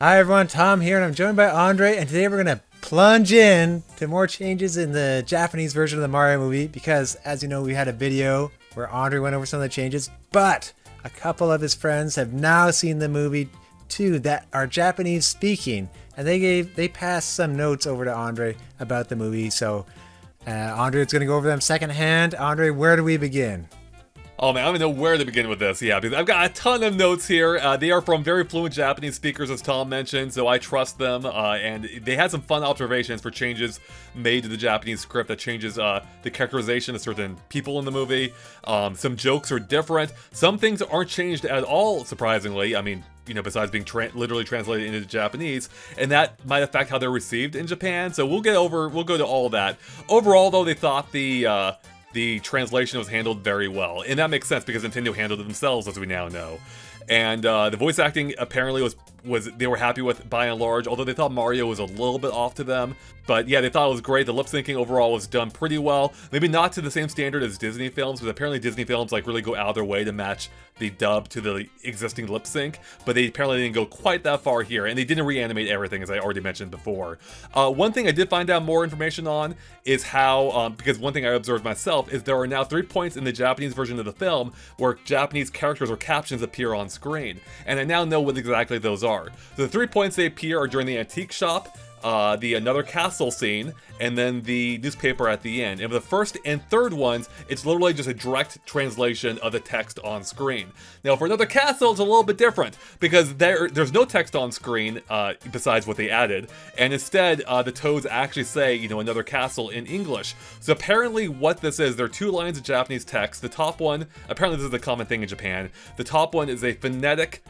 Hi everyone, Tom here, and I'm joined by Andre, and today we're going to plunge in to more changes in the Japanese version of the Mario movie, because as you know, we had a video where Andre went over some of the changes, but a couple of his friends have now seen the movie too that are Japanese speaking, and they passed some notes over to Andre about the movie, so Andre is going to go over them secondhand. Andre, where do we begin? Oh man, I don't even know where to begin with this, because I've got a ton of notes here. They are from very fluent Japanese speakers, as Tom mentioned, so I trust them, and they had some fun observations for changes made to the Japanese script that changes the characterization of certain people in the movie. Some jokes are different. Some things aren't changed at all, surprisingly. I mean, besides being literally translated into Japanese, and that might affect how they're received in Japan, so we'll go to all of that. Overall, though, they thought the translation was handled very well, and that makes sense because Nintendo handled it themselves, as we now know. And the voice acting apparently was they were happy with by and large, although they thought Mario was a little bit off to them. But yeah, they thought it was great. The lip syncing overall was done pretty well. Maybe not to the same standard as Disney films, but apparently Disney films really go out of their way to match the dub to the existing lip sync. But they apparently didn't go quite that far here, and they didn't reanimate everything, as I already mentioned before. One thing I did find out more information on is how, because one thing I observed myself is there are now 3 points in the Japanese version of the film where Japanese characters or captions appear on screen, and I now know what exactly those are. So the 3 points they appear are during the antique shop, the another castle scene, and then the newspaper at the end. And for the first and third ones, it's literally just a direct translation of the text on screen. Now for another castle, it's a little bit different, because there's no text on screen besides what they added, and instead the toads actually say, another castle in English. So apparently what this is, there are 2 lines of Japanese text. The top one, apparently this is a common thing in Japan, the top one is a phonetic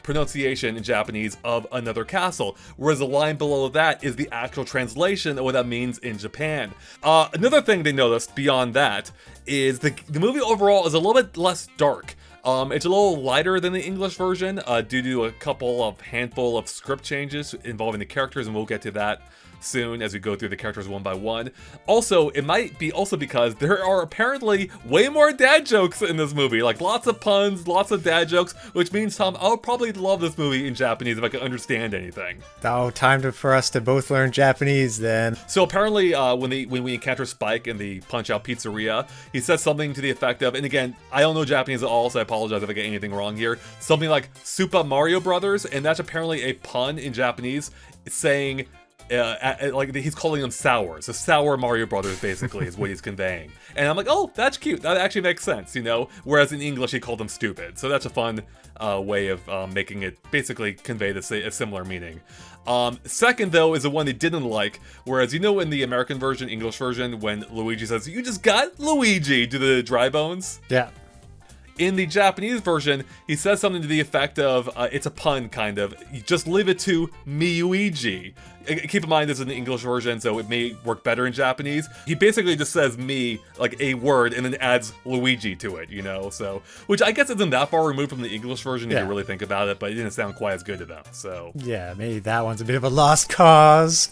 pronunciation in Japanese of another castle, whereas the line below that is the actual translation of what that means in Japan. Another thing they noticed beyond that is the movie overall is a little bit less dark. It's a little lighter than the English version due to a handful of script changes involving the characters, and we'll get to that soon as we go through the characters one by one. Also, it might be also because there are apparently way more dad jokes in this movie, lots of puns, lots of dad jokes, which means, Tom, I'll probably love this movie in Japanese if I can understand anything. Oh, for us to both learn Japanese then. So apparently when we encounter Spike in the Punch-Out Pizzeria, he says something to the effect of, and again, I don't know Japanese at all, so I apologize if I get anything wrong here, something like Super Mario Brothers, and that's apparently a pun in Japanese saying he's calling them sour. So sour Mario Brothers basically is what he's conveying. And I'm like, oh, that's cute. That actually makes sense, Whereas in English he called them stupid. So that's a fun way of making it basically convey a similar meaning. Second, though, is the one they didn't like. Whereas, in the American version, English version, when Luigi says, "You just got Luigi" to the dry bones. Yeah. In the Japanese version, he says something to the effect of, it's a pun, kind of, "You just leave it to Luigi." Keep in mind this is an English version, so it may work better in Japanese. He basically just says "me," like a word, and then adds Luigi to it, so, which I guess isn't that far removed from the English version if you really think about it, but it didn't sound quite as good to them, so. Yeah, maybe that one's a bit of a lost cause.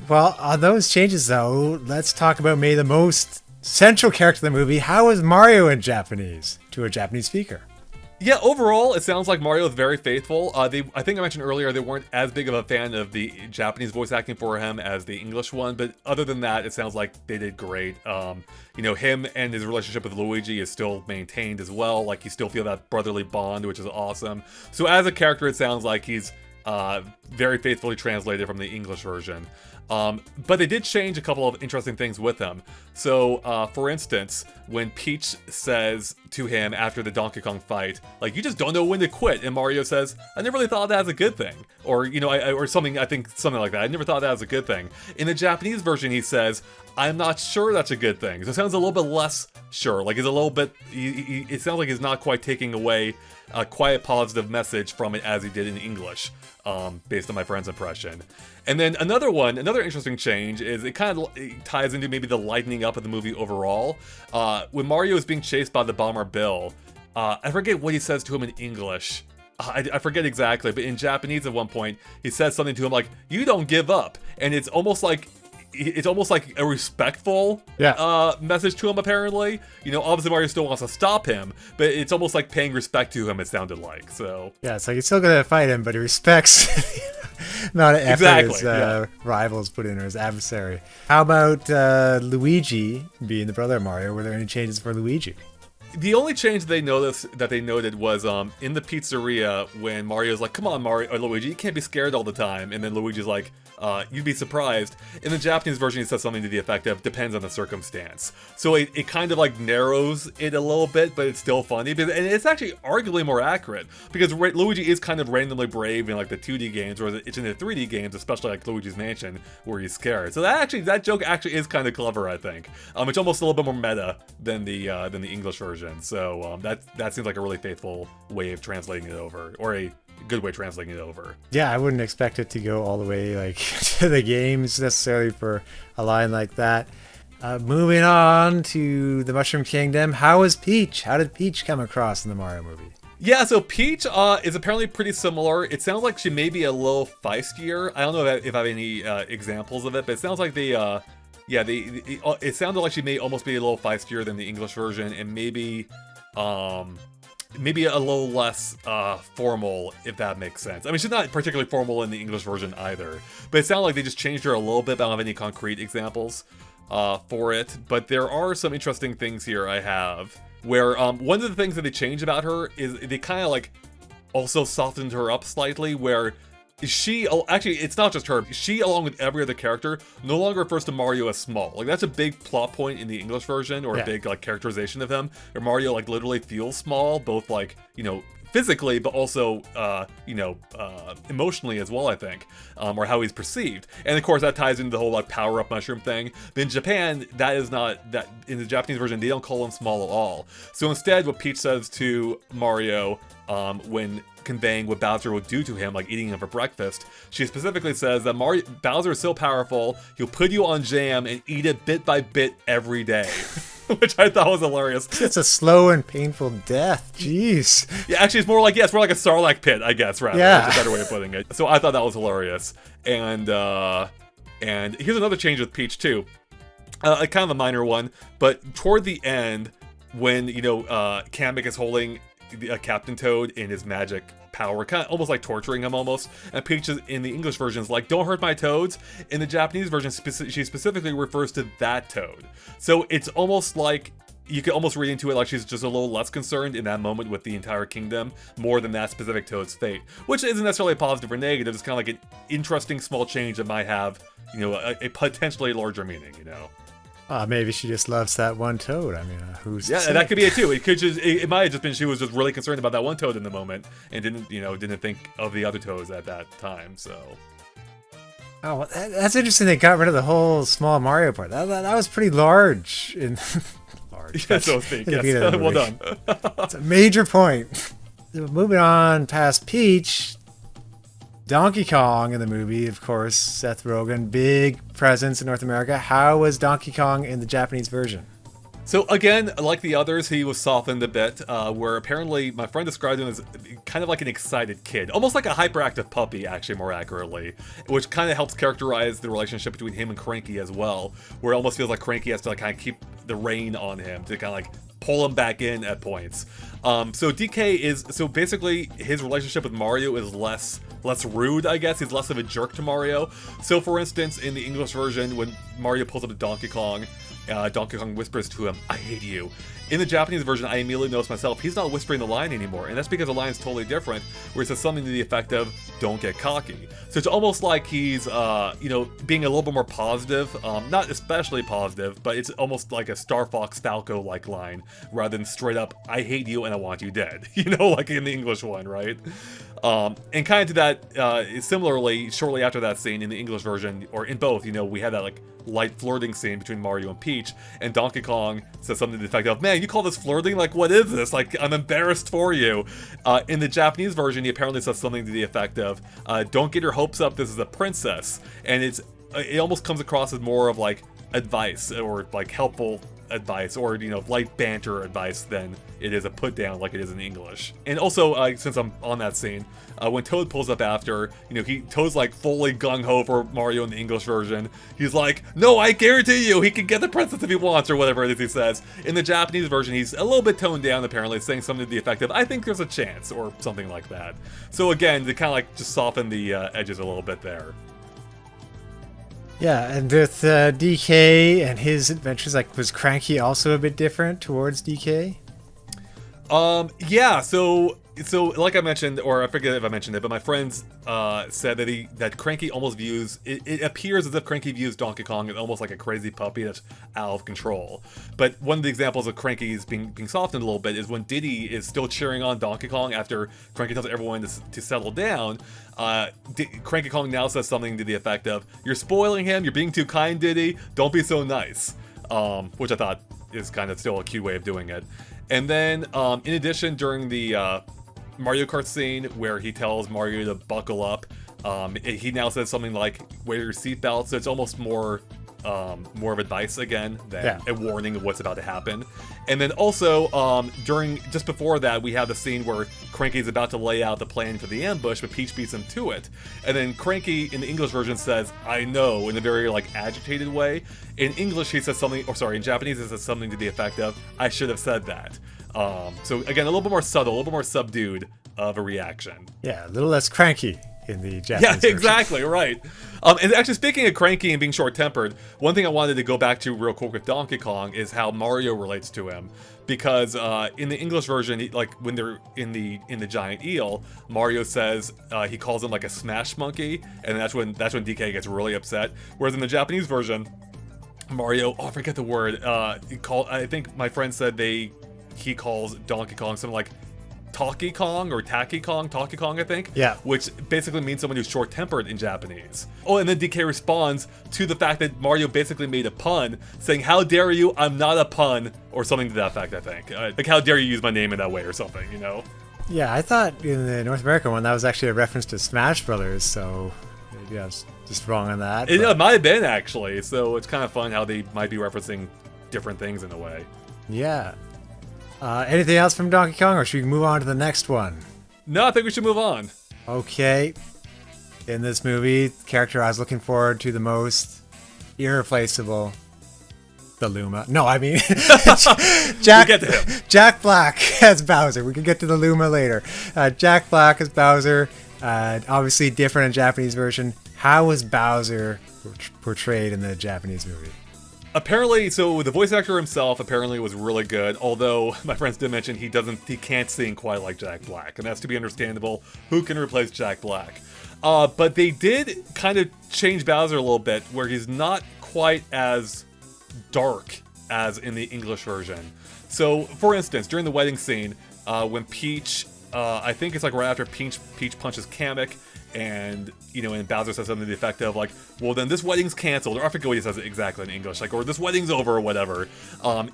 Well, on those changes, though, let's talk about maybe the most central character of the movie. How is Mario in Japanese to a Japanese speaker? Yeah, overall, it sounds like Mario is very faithful. I think I mentioned earlier they weren't as big of a fan of the Japanese voice acting for him as the English one, but other than that, it sounds like they did great. Him and his relationship with Luigi is still maintained as well. You still feel that brotherly bond, which is awesome. So as a character, it sounds like he's very faithfully translated from the English version. But they did change a couple of interesting things with him. So, for instance, when Peach says to him after the Donkey Kong fight, "You just don't know when to quit," and Mario says, "I never really thought that was a good thing," or or something. I think something like that. "I never thought that was a good thing." In the Japanese version, he says, "I'm not sure that's a good thing." So it sounds a little bit less sure. He's a little bit. It sounds like he's not quite taking away a quiet positive message from it as he did in English, based on my friend's impression. And then another interesting change is it ties into maybe the lightening up of the movie overall. When Mario is being chased by the bomber Bill, I forget what he says to him in English. I forget exactly, but in Japanese at one point, he says something to him like, "You don't give up." And it's almost like it's almost like a respectful message to him, apparently. You know, obviously Mario still wants to stop him, but it's almost like paying respect to him, it sounded like. So yeah, it's like he's still gonna fight him, but he respects the amount of effort his rivals put in, or his adversary. How about Luigi being the brother of Mario? Were there any changes for Luigi? The only change they noted was in the pizzeria when Mario's like, "Come on, Mario or Luigi, you can't be scared all the time," and then Luigi's like, "You'd be surprised." In the Japanese version, he says something to the effect of "depends on the circumstance." So it kind of like narrows it a little bit, but it's still funny, and it's actually arguably more accurate because Luigi is kind of randomly brave in like the 2D games, whereas it's in the 3D games, especially like Luigi's Mansion, where he's scared. So that joke actually is kind of clever, I think. It's almost a little bit more meta than the English version. So that seems like a really faithful way of translating it over, or a good way of translating it over. Yeah, I wouldn't expect it to go all the way like to the games necessarily for a line like that. Moving on to the Mushroom Kingdom, how was Peach? How did Peach come across in the Mario movie? Yeah, so Peach is apparently pretty similar. It sounds like she may be a little feistier. I don't know if I have any examples of it, but it sounds like it sounded like she may almost be a little feistier than the English version, and maybe a little less formal, if that makes sense. I mean, she's not particularly formal in the English version either, but it sounded like they just changed her a little bit, but I don't have any concrete examples for it. But there are some interesting things here I have, where one of the things that they changed about her is they kind of like also softened her up slightly, where actually, it's not just her. She, along with every other character, no longer refers to Mario as small. Like, that's a big plot point in the English version, or a big, like, characterization of him, where Mario, like, literally feels small, both, like, you know, physically, but also, emotionally as well, I think, or how he's perceived. And, of course, that ties into the whole, like, power-up mushroom thing. But in Japan, that is not, that in the Japanese version, they don't call him small at all. So instead, what Peach says to Mario, when conveying what Bowser would do to him, like eating him for breakfast, she specifically says that Bowser is so powerful, he'll put you on jam and eat it bit by bit every day. Which I thought was hilarious. It's a slow and painful death. Jeez. Yeah, actually, it's more like a Sarlacc pit, I guess, rather. Yeah. That's a better way of putting it. So I thought that was hilarious. And here's another change with Peach, too. Kind of a minor one, but toward the end, when, you know, Kamek is holding Captain Toad in his magic power, kind of almost like torturing him almost, and Peach in the English version is like, "Don't hurt my toads." In the Japanese version, she specifically refers to that toad. So it's almost like you could almost read into it like she's just a little less concerned in that moment with the entire kingdom, more than that specific toad's fate, which isn't necessarily a positive or negative. It's kind of like an interesting small change that might have, you know, a potentially larger meaning, you know. Maybe she just loves that one toad. I mean, who's... Yeah, that could be it too. It might have just been she was just really concerned about that one toad in the moment and didn't think of the other toads at that time. So. Oh, that's interesting. They got rid of the whole small Mario part. That was pretty large. Large. Yeah, so to speak. Yes. Well done. It's a major point. Moving on past Peach. Donkey Kong in the movie, of course, Seth Rogen, big presence in North America. How was Donkey Kong in the Japanese version? So again, like the others, he was softened a bit, where apparently my friend described him as kind of like an excited kid. Almost like a hyperactive puppy, actually, more accurately. Which kind of helps characterize the relationship between him and Cranky as well, where it almost feels like Cranky has to like kind of keep the rein on him to kind of like pull him back in at points. So basically his relationship with Mario is less rude, I guess. He's less of a jerk to Mario. So for instance, in the English version, when Mario pulls up to Donkey Kong whispers to him, "I hate you." In the Japanese version, I immediately noticed myself, he's not whispering the line anymore, and that's because the line is totally different, where it says something to the effect of, "Don't get cocky." So it's almost like he's, being a little bit more positive, not especially positive, but it's almost like a Star Fox Falco-like line, rather than straight up, "I hate you and I want you dead," like in the English one, right? And kind of to that, similarly, shortly after that scene in the English version, or in both, we had that, like, light flirting scene between Mario and Peach, and Donkey Kong says something to the effect of, "Man, you call this flirting? Like, what is this? Like, I'm embarrassed for you." In the Japanese version, he apparently says something to the effect of, "Don't get your hopes up, this is a princess." And it almost comes across as more of, like, advice, or, like, helpful advice, or light banter advice, than it is a put down like it is in English. And also, since I'm on that scene, when Toad pulls up after, Toad's like fully gung-ho for Mario in the English version. He's like, no, I guarantee you he can get the princess if he wants, or whatever it is he says. In the Japanese version, he's a little bit toned down, apparently, saying something to the effect of, I think there's a chance, or something like that. So again, to kind of like just soften the edges a little bit there. Yeah, and with DK and his adventures, like, was Cranky also a bit different towards DK? Yeah, so like I mentioned, or I forget if I mentioned it, but my friends said that Cranky almost views it appears as if Cranky views Donkey Kong as almost like a crazy puppy that's out of control. But one of the examples of Cranky's being softened a little bit is when Diddy is still cheering on Donkey Kong after Cranky tells everyone to settle down. Cranky Kong now says something to the effect of, "You're spoiling him. You're being too kind, Diddy. Don't be so nice." Which I thought is kind of still a cute way of doing it. And then, in addition, during the Mario Kart scene where he tells Mario to buckle up, he now says something like, wear your seatbelt, so it's almost more of advice again than a warning of what's about to happen. And then also, just before that, we have the scene where Cranky's about to lay out the plan for the ambush, but Peach beats him to it. And then Cranky, in the English version, says, I know, in a very, agitated way. In English, he says something, in Japanese, he says something to the effect of, I should have said that. So again, a little bit more subtle, a little bit more subdued of a reaction. Yeah, a little less cranky in the Japanese version. Exactly, right. And actually, speaking of cranky and being short-tempered, one thing I wanted to go back to real quick with Donkey Kong is how Mario relates to him. Because in the English version, when they're in the giant eel, Mario says he calls him like a smash monkey, and that's when DK gets really upset. Whereas in the Japanese version, Mario, I forget the word. I think my friend said he calls Donkey Kong something like Talkie Kong or Tacky Kong, Talkie Kong, I think. Yeah. Which basically means someone who's short-tempered in Japanese. Oh, and then DK responds to the fact that Mario basically made a pun, saying, how dare you, I'm not a pun, or something to that fact, I think. Like, how dare you use my name in that way, or something, Yeah, I thought in the North American one, that was actually a reference to Smash Brothers, so maybe I was just wrong on that. It might have been, actually, so it's kind of fun how they might be referencing different things in a way. Yeah. Anything else from Donkey Kong, or should we move on to the next one? No, I think we should move on. Okay. In this movie, the character I was looking forward to the most, irreplaceable, the Luma. No, I mean, We'll get to him. Jack Black as Bowser. We can get to the Luma later. Jack Black as Bowser, obviously different in Japanese version. How was Bowser portrayed in the Japanese movie? Apparently, so the voice actor himself apparently was really good, although my friends did mention he can't sing quite like Jack Black, and that's to be understandable. Who can replace Jack Black? But they did kind of change Bowser a little bit, where he's not quite as dark as in the English version. So, for instance, during the wedding scene, when Peach, I think it's like right after Peach punches Kamek, and Bowser says something to the effect of like, well, then this wedding's canceled, or I forget what he says exactly in English, like, or this wedding's over, or whatever.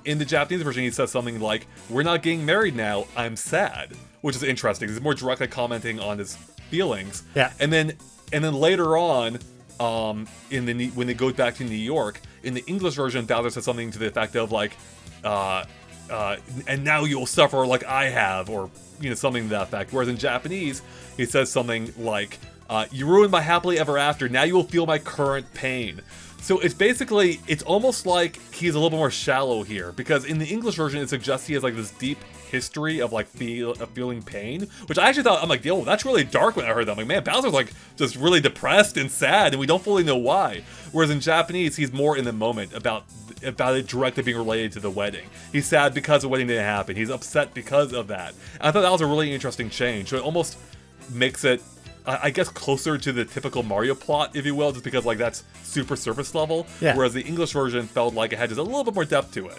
In the Japanese version, he says something like, we're not getting married now, I'm sad, which is interesting. He's more directly commenting on his feelings. Yeah. And then later on, when they go back to New York, in the English version, Bowser says something to the effect of like, and now you'll suffer like I have, or something to that effect. Whereas in Japanese, he says something like, you ruined my happily ever after, now you will feel my current pain. So it's almost like he's a little bit more shallow here, because in the English version, it suggests he has like this deep history of like feeling pain, which I actually thought, I'm like, yo, that's really dark when I heard that. I'm like, man, Bowser's like just really depressed and sad, and we don't fully know why. Whereas in Japanese, he's more in the moment about it directly being related to the wedding. He's sad because the wedding didn't happen. He's upset because of that. And I thought that was a really interesting change. So it almost makes it, I guess, closer to the typical Mario plot, if you will, just because like that's super surface level. Yeah. Whereas the English version felt like it had just a little bit more depth to it.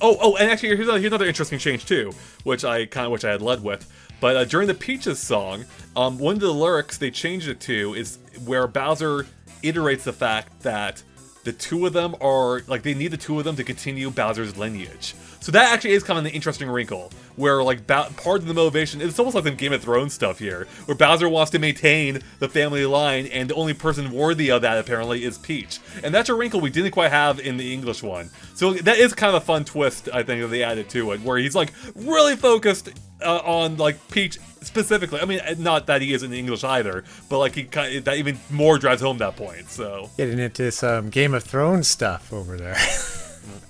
Oh, and actually, here's another interesting change too, which I had led with. But during the Peaches song, one of the lyrics they changed it to is where Bowser iterates the fact that the two of them are, like, they need the two of them to continue Bowser's lineage. So that actually is kind of an interesting wrinkle, where like part of the motivation, it's almost like some Game of Thrones stuff here, where Bowser wants to maintain the family line, and the only person worthy of that apparently is Peach. And that's a wrinkle we didn't quite have in the English one. So that is kind of a fun twist, I think, that they added to it, where he's like really focused on like Peach specifically. I mean, not that he is in English either, but like that even more drives home that point. So getting into some Game of Thrones stuff over there.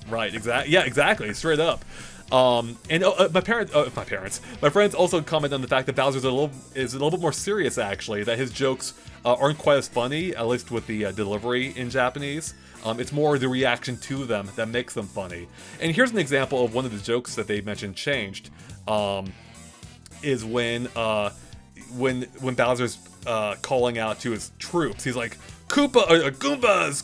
Right, exactly. Yeah, exactly. Straight up. And my friends also comment on the fact that Bowser's a little bit more serious, actually, that his jokes aren't quite as funny, at least with the delivery in Japanese. It's more the reaction to them that makes them funny. And here's an example of one of the jokes that they mentioned changed, is when Bowser's calling out to his troops. He's like, Goombas,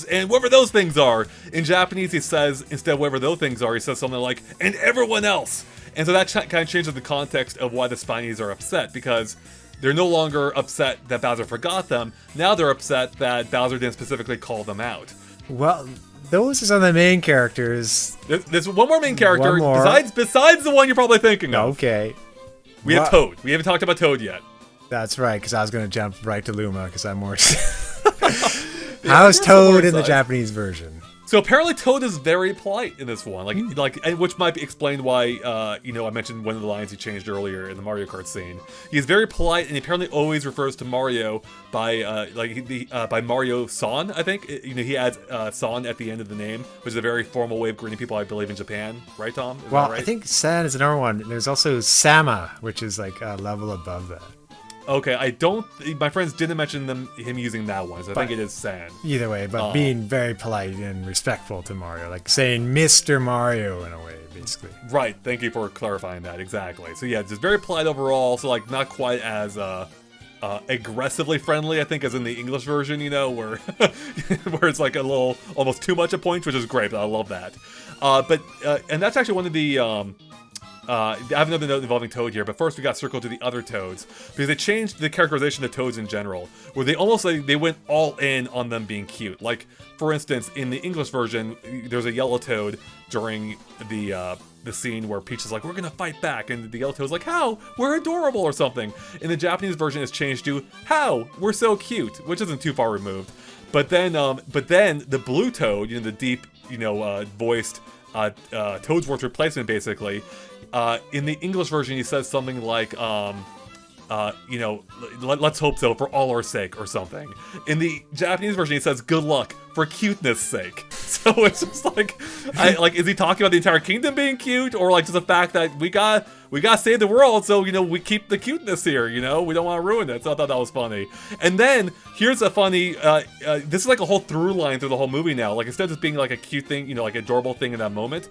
and whatever those things are. In Japanese, he says, instead of whatever those things are, he says something like, and everyone else. And so that kind of changes the context of why the Spinies are upset, because they're no longer upset that Bowser forgot them. Now they're upset that Bowser didn't specifically call them out. Well, those are some of the main characters. There's one more main character, One more. besides the one you're probably thinking of. Okay. We have Toad. We haven't talked about Toad yet. That's right, because I was going to jump right to Luma, because I'm more... How's Toad in the Japanese version? So apparently Toad is very polite in this one, which might explain why, I mentioned one of the lines he changed earlier in the Mario Kart scene. He's very polite, and he apparently always refers to Mario by, by Mario-san, I think. He adds san at the end of the name, which is a very formal way of greeting people, I believe, in Japan. Right, Tom? Is that right? I think San is another one. There's also Sama, which is like a level above that. Okay, my friends didn't mention him using that one, so I think it is San. Either way, but being very polite and respectful to Mario, like saying Mr. Mario in a way, basically. Right, thank you for clarifying that, exactly. So yeah, just very polite overall, so like not quite as aggressively friendly, I think, as in the English version, where where it's like a little, almost too much at points, which is great, but I love that. And that's actually one of the... I have another note involving Toad here, but first we got circled to the other Toads, because they changed the characterization of Toads in general, where they almost they went all in on them being cute. Like, for instance, in the English version, there's a yellow Toad during the scene where Peach is like, we're gonna fight back, and the yellow Toad's like, how? We're adorable, or something. In the Japanese version, it's changed to, how? We're so cute, which isn't too far removed. But then the blue Toad, the deep, voiced Toadsworth replacement, basically. In the English version, he says something like, let's hope so for all our sake, or something. In the Japanese version, he says, good luck for cuteness sake. So it's just like, is he talking about the entire kingdom being cute, or like just the fact that we gotta save the world, so we keep the cuteness here, we don't want to ruin it. So I thought that was funny. And then here's a funny, this is like a whole through line through the whole movie now. Like, instead of just being like a cute thing, like adorable thing in that moment,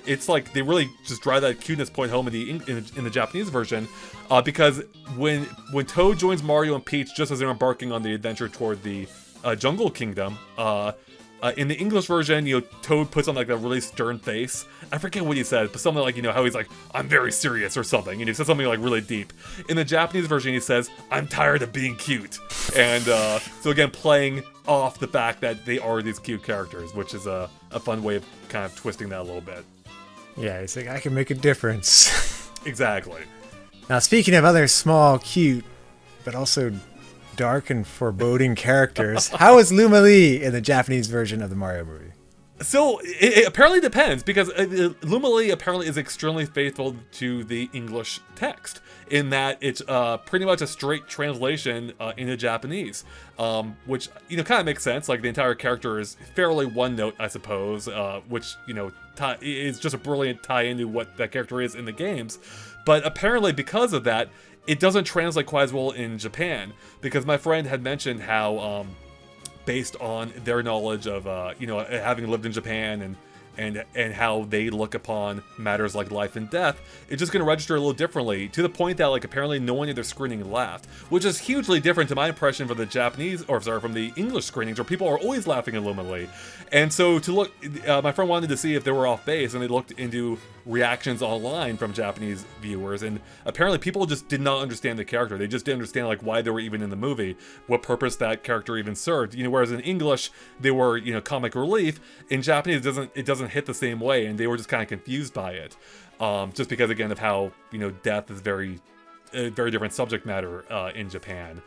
it's like they really just drive that cuteness point home in the Japanese version, because when Toad joins Mario and Peach just as they're embarking on the adventure toward the Jungle Kingdom, in the English version, Toad puts on like a really stern face. I forget what he says, but something like, how he's like, I'm very serious, or something. He says something like really deep. In the Japanese version, he says, I'm tired of being cute. And so again, playing off the fact that they are these cute characters, which is a fun way of kind of twisting that a little bit. Yeah, it's like, I can make a difference. Exactly. Now, speaking of other small, cute, but also dark and foreboding characters, how is Lumalee in the Japanese version of the Mario movie? So it apparently depends, because Lumalee apparently is extremely faithful to the English text, in that it's pretty much a straight translation into Japanese, which kind of makes sense. Like, the entire character is fairly one note, I suppose, which is just a brilliant tie into what that character is in the games. But apparently, because of that, it doesn't translate quite as well in Japan, because my friend had mentioned how, based on their knowledge of, having lived in Japan and how they look upon matters like life and death, it's just going to register a little differently, to the point that, like, apparently no one at their screening laughed, which is hugely different to my impression from the from the English screenings, where people are always laughing at Lumalee. And so my friend wanted to see if they were off base, and they looked into reactions online from Japanese viewers, and apparently people just did not understand the character. They just didn't understand, like, why they were even in the movie, what purpose that character even served. Whereas in English they were, comic relief. In Japanese it doesn't hit the same way, and they were just kind of confused by it. just because again of how death is very different subject matter in Japan.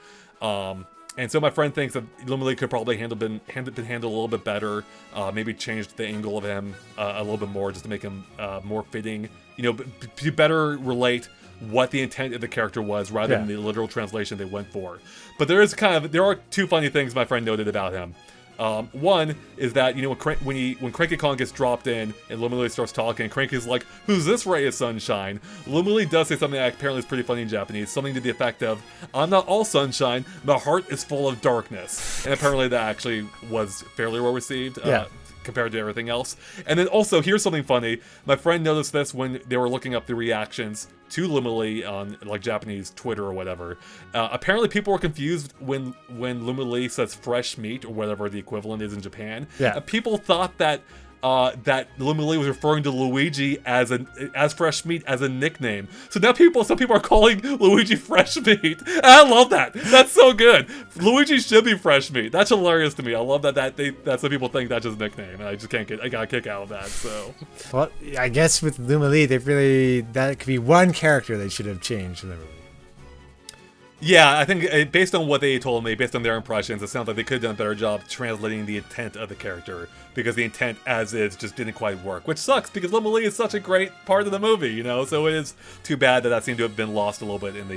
And so my friend thinks that Lumalee could probably been handled a little bit better, maybe changed the angle of him a little bit more just to make him more fitting, to better relate what the intent of the character was rather than the literal translation they went for. But there are two funny things my friend noted about him. One is that when Cranky Kong gets dropped in and Lumalee starts talking, Cranky's like, "Who's this ray of sunshine?" Lumalee does say something that apparently is pretty funny in Japanese, something to the effect of, "I'm not all sunshine, my heart is full of darkness," and apparently that actually was fairly well received. Compared to everything else. And then also, here's something funny. My friend noticed this when they were looking up the reactions to Lumalee on like Japanese Twitter or whatever. Apparently people were confused when Lumalee says fresh meat or whatever the equivalent is in Japan. People thought that Lumalee was referring to Luigi as fresh meat as a nickname. So now some people are calling Luigi fresh meat. And I love that. That's so good. Luigi should be fresh meat. That's hilarious to me. I love that some people think that's his nickname, and I got a kick out of that. So, well, I guess with Lumalee, that could be one character they should have changed in the movie. Yeah, I think based on what they told me, based on their impressions, it sounds like they could have done a better job translating the intent of the character, because the intent as is just didn't quite work, which sucks because Lumalee is such a great part of the movie, so it is too bad that seemed to have been lost a little bit in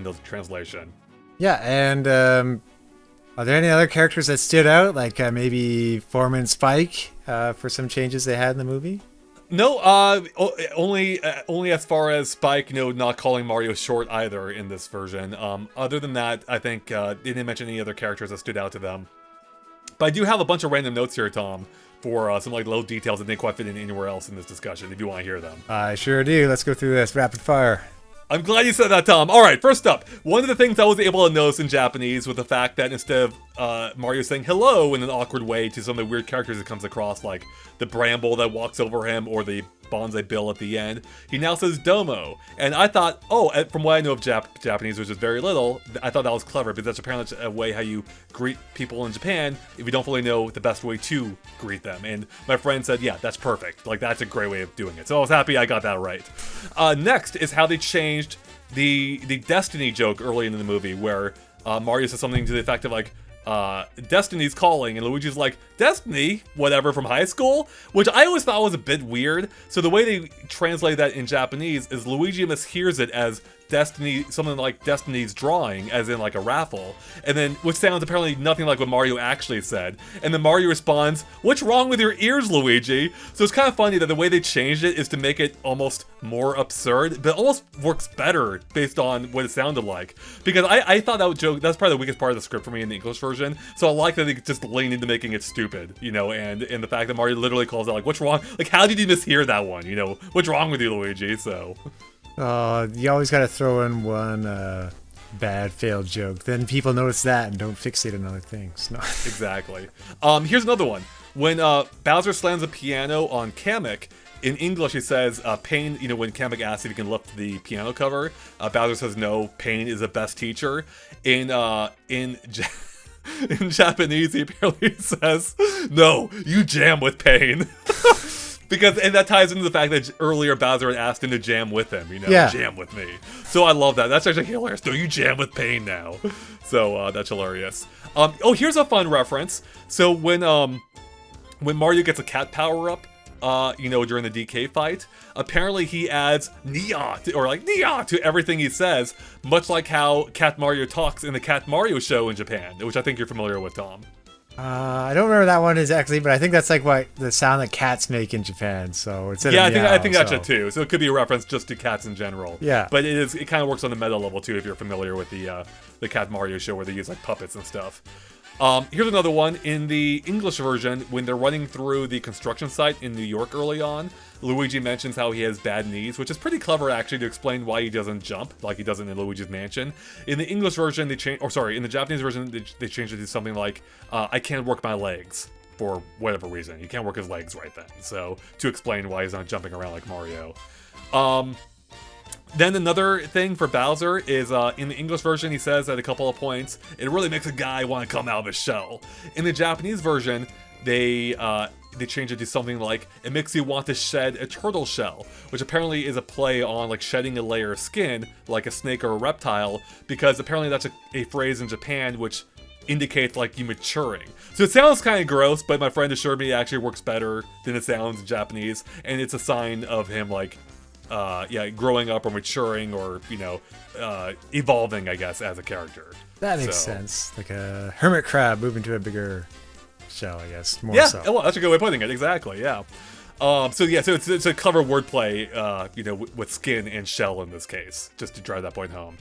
the translation. Yeah, and are there any other characters that stood out, like maybe Foreman Spike, for some changes they had in the movie? No, only as far as Spike, not calling Mario short either in this version. Other than that, I think they didn't mention any other characters that stood out to them. But I do have a bunch of random notes here, Tom, for some little details that didn't quite fit in anywhere else in this discussion, if you want to hear them. I sure do. Let's go through this rapid fire. I'm glad you said that, Tom. All right, first up, one of the things I was able to notice in Japanese was the fact that instead of Mario saying hello in an awkward way to some of the weird characters he comes across, like the bramble that walks over him or the bonsai bill at the end, he now says domo. And I thought, from what I know of Japanese, which is very little, I thought that was clever, because that's apparently a way how you greet people in Japan if you don't fully know the best way to greet them. And my friend said, yeah, that's perfect. Like, that's a great way of doing it. So I was happy I got that right. Next is how they changed the Destiny joke early in the movie, where Mario says something to the effect of like, Destiny's calling, and Luigi's like, Destiny, whatever, from high school? Which I always thought was a bit weird. So the way they translate that in Japanese is Luigi mishears it as Destiny, something like Destiny's drawing, as in like a raffle, and then, which sounds apparently nothing like what Mario actually said. And then Mario responds, "What's wrong with your ears, Luigi?" So it's kind of funny that the way they changed it is to make it almost more absurd, but it almost works better based on what it sounded like. Because I thought that joke, that's probably the weakest part of the script for me in the English version. So I like that they just leaned into making it stupid, and the fact that Mario literally calls out like, "What's wrong? Like, how did you mishear that one? What's wrong with you, Luigi?" So. You always gotta throw in one bad failed joke. Then people notice that and don't fixate on other things. No. Exactly. Here's another one. When Bowser slams a piano on Kamek, in English he says, Pain, when Kamek asks if he can lift the piano cover, Bowser says no, Pain is the best teacher. In Japanese, he apparently says, no, you jam with Pain. And that ties into the fact that earlier Bowser had asked him to jam with him, jam with me. So I love that. That's actually hilarious. No, you jam with Pain now. So that's hilarious. Here's a fun reference. So when Mario gets a cat power up, during the DK fight, apparently he adds Nia to everything he says, much like how Cat Mario talks in the Cat Mario show in Japan, which I think you're familiar with, Tom. I don't remember that one exactly, but I think that's like what the sound that cats make in Japan. So it's I think that's it too. So it could be a reference just to cats in general. Yeah, but it kind of works on the meta level too if you're familiar with the Cat Mario show where they use like puppets and stuff. Here's another one. In the English version, when they're running through the construction site in New York early on, Luigi mentions how he has bad knees, which is pretty clever actually to explain why he doesn't jump like he does in Luigi's Mansion. In the English version, in the Japanese version, they changed it to something like, I can't work my legs for whatever reason. He can't work his legs right then. So, to explain why he's not jumping around like Mario. Then another thing for Bowser is, in the English version, he says at a couple of points, it really makes a guy want to come out of his shell. In the Japanese version, they changed it to something like, it makes you want to shed a turtle shell, which apparently is a play on like shedding a layer of skin, like a snake or a reptile, because apparently that's a phrase in Japan which indicates like you maturing. So it sounds kind of gross, but my friend assured me it actually works better than it sounds in Japanese, and it's a sign of him like, growing up or maturing or, evolving, I guess, as a character. That makes sense. Like a hermit crab moving to a bigger shell, I guess. More so. Well, that's a good way of putting it. Exactly, yeah. So it's a clever wordplay, with skin and shell in this case, just to drive that point home.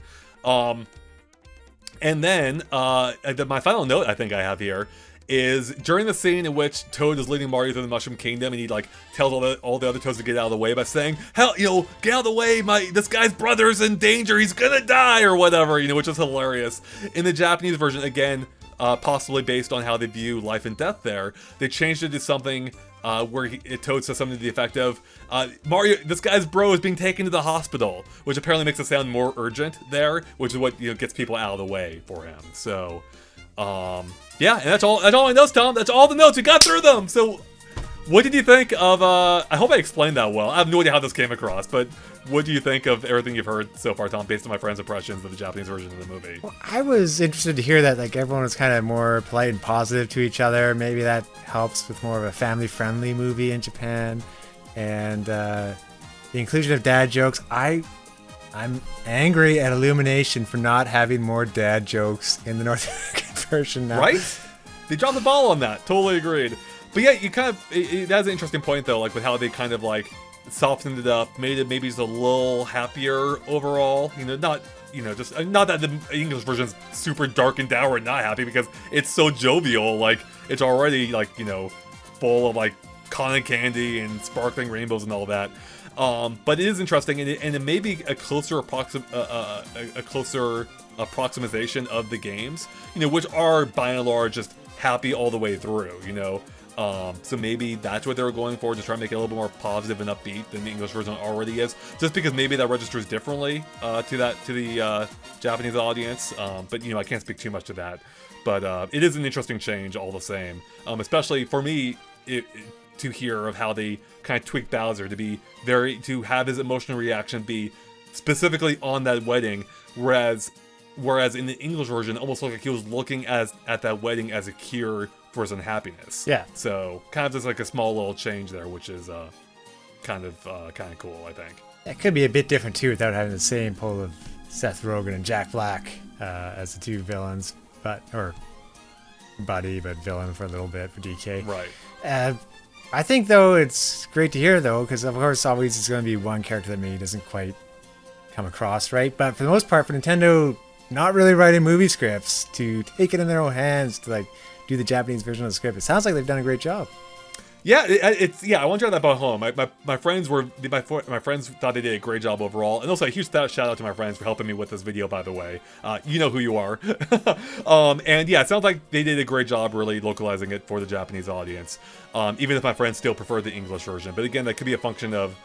And then my final note I think I have here is during the scene in which Toad is leading Mario through the Mushroom Kingdom, and he like tells all the other Toads to get out of the way by saying, "Hell, get out of the way! This guy's brother's in danger. He's gonna die," or whatever, which is hilarious. In the Japanese version, again, possibly based on how they view life and death there, they changed it to something where Toad says something to the effect of, "Mario, this guy's bro is being taken to the hospital," which apparently makes it sound more urgent there, which is what gets people out of the way for him. So. And that's all my notes, Tom. That's all the notes. We got through them. So, what did you think of, I hope I explained that well. I have no idea how this came across, but what do you think of everything you've heard so far, Tom, based on my friend's impressions of the Japanese version of the movie? Well, I was interested to hear that, like, everyone was kind of more polite and positive to each other. Maybe that helps with more of a family-friendly movie in Japan. And, the inclusion of dad jokes. I'm angry at Illumination for not having more dad jokes in the North American version now. Right? They dropped the ball on that. Totally agreed. But yeah, you kind of, that's an interesting point though, like with how they kind of like softened it up, made it maybe just a little happier overall. Not that the English version is super dark and dour and not happy, because it's so jovial. Like it's already like, full of like cotton candy and sparkling rainbows and all that. But it is interesting, and it may be a closer approximation of the games, which are by and large just happy all the way through, so maybe that's what they were going for, to try and make it a little bit more positive and upbeat than the English version already is, just because maybe that registers differently to the Japanese audience. But I can't speak too much to that. But it is an interesting change all the same, especially for me. To hear of how they kind of tweaked Bowser to have his emotional reaction be specifically on that wedding, whereas in the English version, it almost looked like he was looking at that wedding as a cure for his unhappiness. Yeah. So kind of just like a small little change there, which is kind of cool, I think. It could be a bit different too, without having the same pull of Seth Rogen and Jack Black as the two villains, but villain for a little bit for DK. Right. I think, though, it's great to hear, though, because, of course, always it's going to be one character that maybe doesn't quite come across right. But for the most part, for Nintendo not really writing movie scripts, to take it in their own hands, to, like, do the Japanese version of the script, it sounds like they've done a great job. Yeah, I want to drive that point home. My friends thought they did a great job overall, and also a huge shout out to my friends for helping me with this video, by the way. You know who you are. And yeah, it sounds like they did a great job really localizing it for the Japanese audience. Even if my friends still prefer the English version, but again, that could be a function of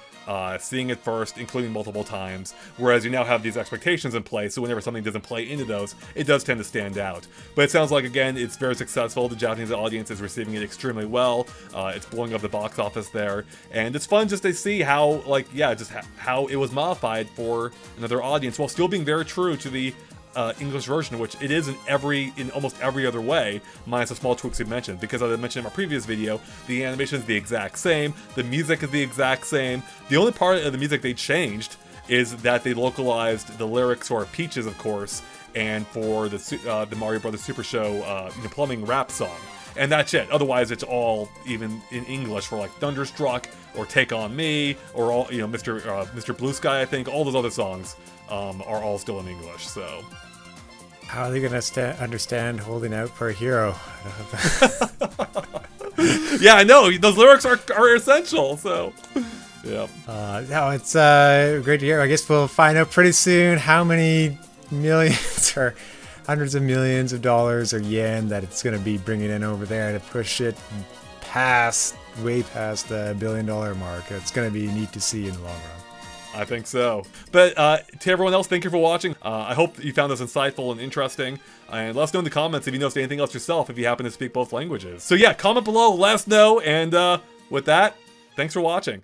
seeing it first, including multiple times, whereas you now have these expectations in place, so whenever something doesn't play into those, it does tend to stand out. But it sounds like, again, it's very successful. The Japanese audience is receiving it extremely well. It's blowing up the box office there, and it's fun just to see how, how it was modified for another audience, while still being very true to the English version, which it is in almost every other way, minus the small tweaks we mentioned. Because as I mentioned in my previous video, the animation is the exact same, the music is the exact same. The only part of the music they changed is that they localized the lyrics for Peaches, of course, and for the Mario Brothers Super Show plumbing rap song. And that's it. Otherwise, it's all even in English for like Thunderstruck or Take on Me or all Mr. Blue Sky. I think all those other songs are all still in English. So. How are they going to understand Holding Out for a Hero? Yeah, I know. Those lyrics are essential, so... Yeah. No, it's great to hear. I guess we'll find out pretty soon how many millions or hundreds of millions of dollars or yen that it's going to be bringing in over there to push it way past the $1 billion mark. It's going to be neat to see in the long run. I think so. But to everyone else, thank you for watching. I hope you found this insightful and interesting. And let us know in the comments if you noticed anything else yourself, if you happen to speak both languages. So yeah, comment below, let us know. And with that, thanks for watching.